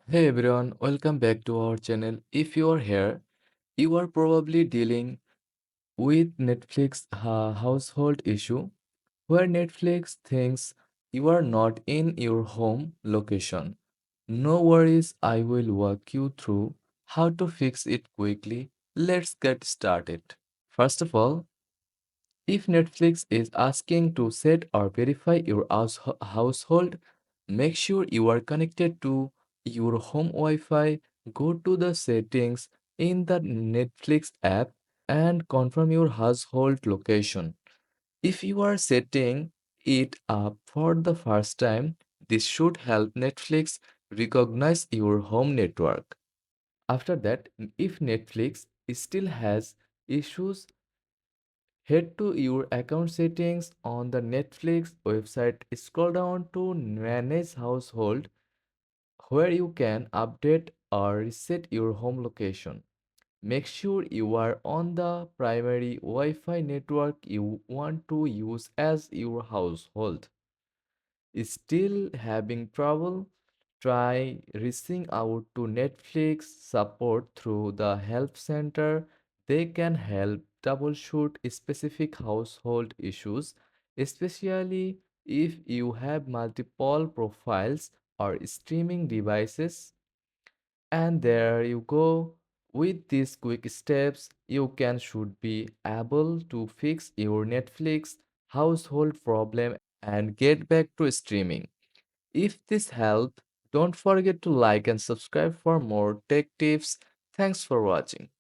Hey everyone, welcome back to our channel. If you are here, you are probably dealing with Netflix household issue where Netflix thinks you are not in your home location. No worries, I will walk you through how to fix it quickly. Let's get started. First of all, if Netflix is asking to set or verify your household, make sure you are connected to your home Wi-Fi. Go to the settings in the Netflix app and confirm your household location. If you are setting it up for the first time, this should help Netflix recognize your home network. After that, if Netflix still has issues, head to your account settings on the Netflix website. Scroll down to Manage Household, where you can update or reset your home location. Make sure you are on the primary Wi Fi network you want to use as your household. Still having trouble? Try reaching out to Netflix support through the help center. They can help troubleshoot specific household issues, especially if you have multiple profiles or streaming devices. And there you go. With these quick steps, you can should be able to fix your Netflix household problem and get back to streaming. If this helped, don't forget to like and subscribe for more tech tips. Thanks for watching.